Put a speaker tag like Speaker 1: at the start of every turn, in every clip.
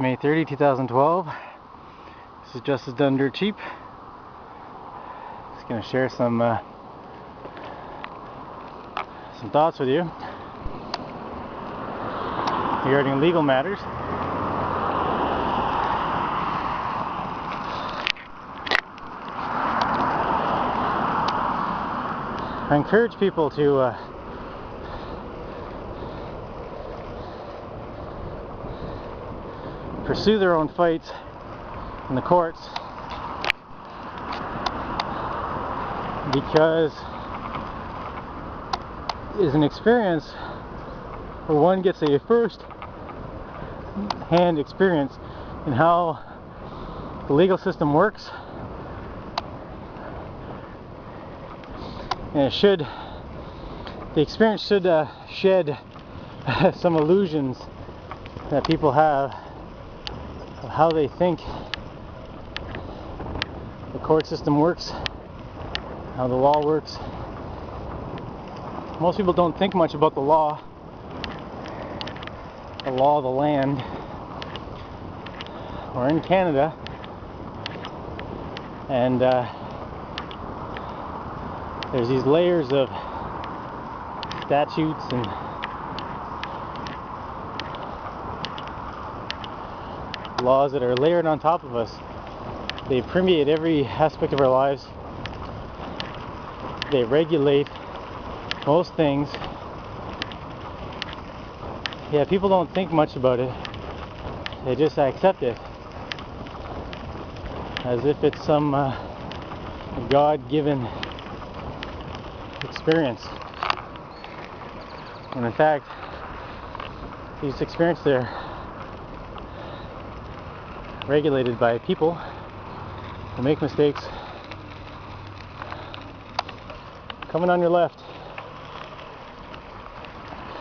Speaker 1: May 30, 2012. This is Justice Done Dirt Cheap. Just going to share some thoughts with you regarding legal matters. I encourage people to pursue their own fights in the courts, because it is an experience where one gets a first-hand experience in how the legal system works, and the experience should shed some illusions that people have of how they think the court system works, how the law works. Most people don't think much about the law of the land, or in Canada, and there's these layers of statutes and laws that are layered on top of us. They permeate every aspect of our lives. They regulate most things. Yeah, people don't think much about it. They just accept it as if it's some God-given experience. When in fact, these experiences are regulated by people who make mistakes. Coming on your left.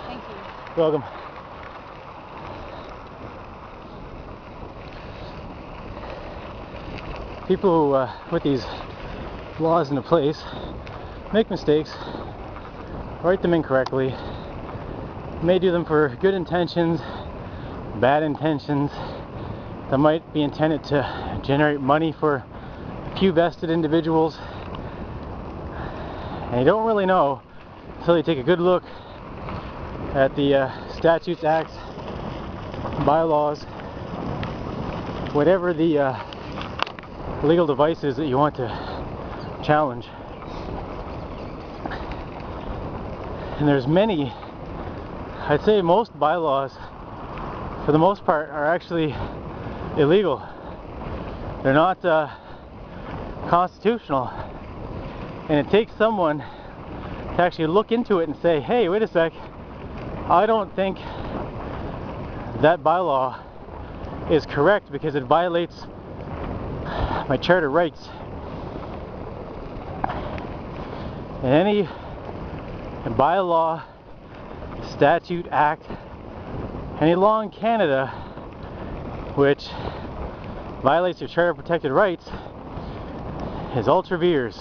Speaker 2: Thank you.
Speaker 1: You're welcome. People who put these laws into place make mistakes, write them incorrectly, may do them for good intentions, bad intentions that might be intended to generate money for a few vested individuals. And you don't really know until you take a good look at the statutes, acts, bylaws, whatever the legal device is that you want to challenge. And there's many, I'd say most bylaws, for the most part, are actually illegal. They're not constitutional. And it takes someone to actually look into it and say, hey, wait a sec, I don't think that bylaw is correct because it violates my charter rights. And any bylaw, statute, act, any law in Canada which violates your charter protected rights is ultra vires,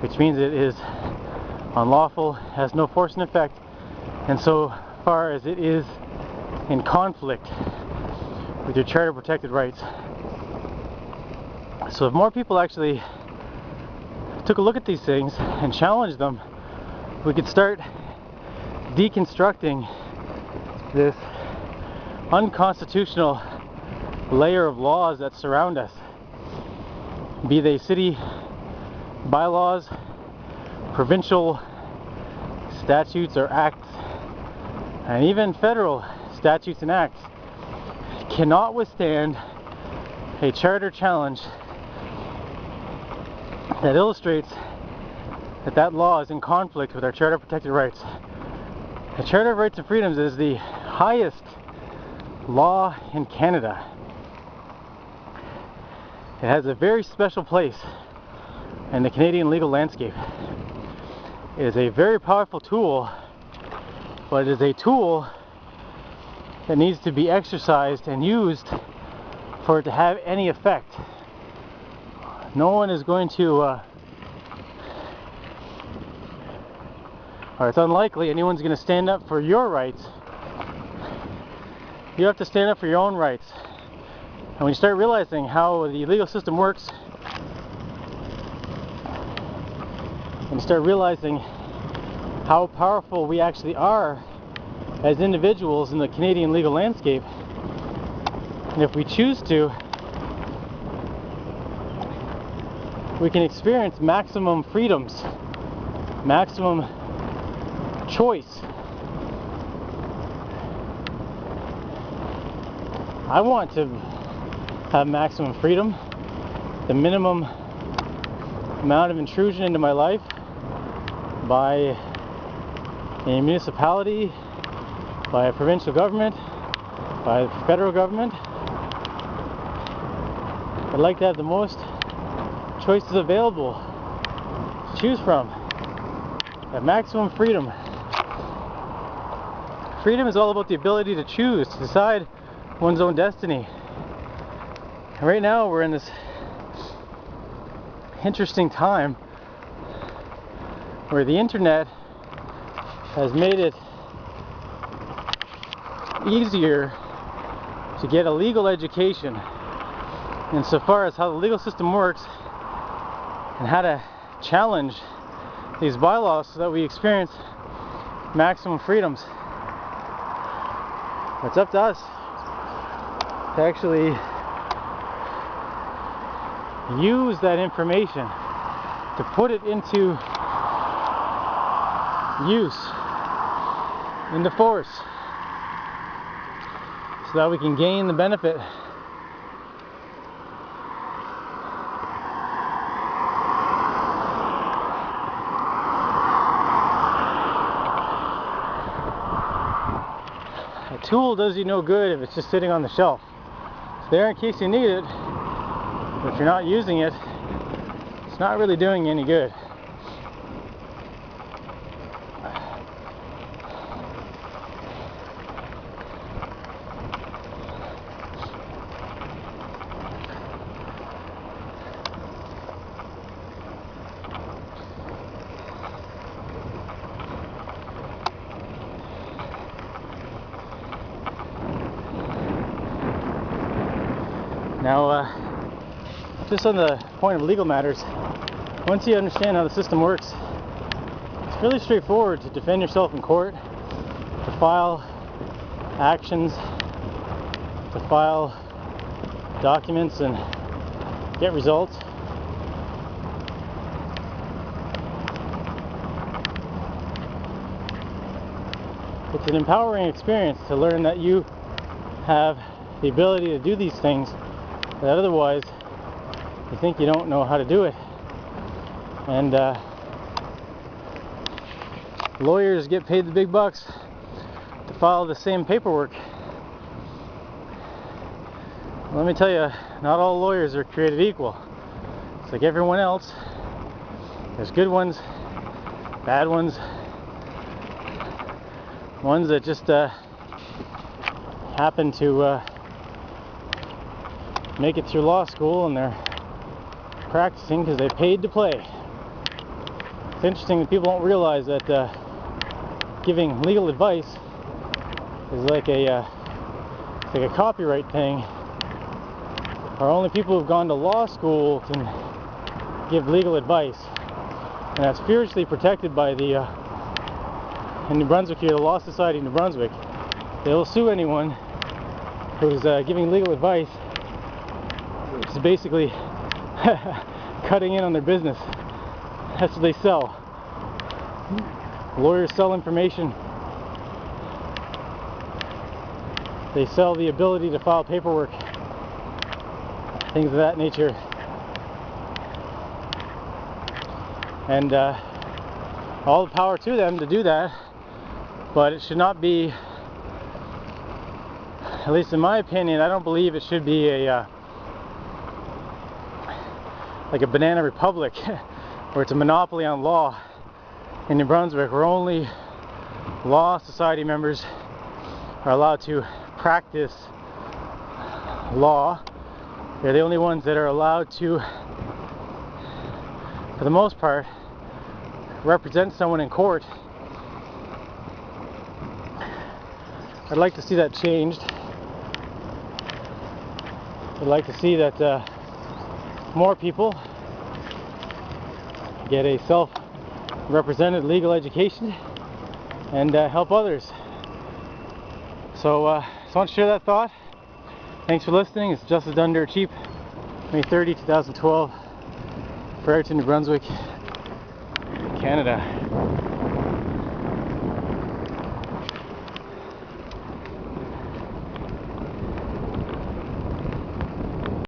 Speaker 1: which means it is unlawful, has no force and effect, and so far as it is in conflict with your charter protected rights. So if more people actually took a look at these things and challenged them, we could start deconstructing this unconstitutional layer of laws that surround us, be they city bylaws, provincial statutes or acts, and even federal statutes and acts cannot withstand a charter challenge that illustrates that law is in conflict with our charter protected rights. The Charter of Rights and Freedoms is the highest law in Canada. It has a very special place in the Canadian legal landscape. It is a very powerful tool, but it is a tool that needs to be exercised and used for it to have any effect. No one is going to or it's unlikely anyone's going to stand up for your rights. You have to stand up for your own rights. And when you start realizing how the legal system works, and you start realizing how powerful we actually are as individuals in the Canadian legal landscape, and if we choose to, we can experience maximum freedoms, maximum choice. I want to have maximum freedom, the minimum amount of intrusion into my life by a municipality, by a provincial government, by the federal government. I'd like to have the most choices available to choose from. Have maximum freedom. Freedom is all about the ability to choose, to decide one's own destiny. And right now we're in this interesting time where the internet has made it easier to get a legal education insofar as how the legal system works and how to challenge these bylaws so that we experience maximum freedoms. It's up to us to actually use that information, to put it into use, into force, so that we can gain the benefit a tool does you no good if it's just sitting on the shelf. It's there in case you need it, but if you're not using it, it's not really doing you any good. Now, just on the point of legal matters, once you understand how the system works, it's really straightforward to defend yourself in court, to file actions, to file documents and get results. It's an empowering experience to learn that you have the ability to do these things that otherwise you think you don't know how to do it. And lawyers get paid the big bucks to file the same paperwork. Let me tell you, not all lawyers are created equal. It's like everyone else. There's good ones, bad ones, ones that just happen to make it through law school and they're practicing because they paid to play. It's interesting that people don't realize that giving legal advice is like a copyright thing, or only people who've gone to law school can give legal advice, and that's fiercely protected by the in New Brunswick here, the Law Society of New Brunswick. They'll sue anyone who's giving legal advice, which is basically cutting in on their business. That's what they sell. Lawyers sell information. They sell the ability to file paperwork, things of that nature. And all the power to them to do that, but it should not be, at least in my opinion, I don't believe it should be a like a banana republic where it's a monopoly on law. In New Brunswick, where only law society members are allowed to practice law. They're the only ones that are allowed to, for the most part, represent someone in court. I'd like to see that changed. would like to see that more people get a self-represented legal education and help others. So just want to share that thought. Thanks for listening. It's Justice Done Dirt Cheap, May 30, 2012, Fredericton, New Brunswick, Canada.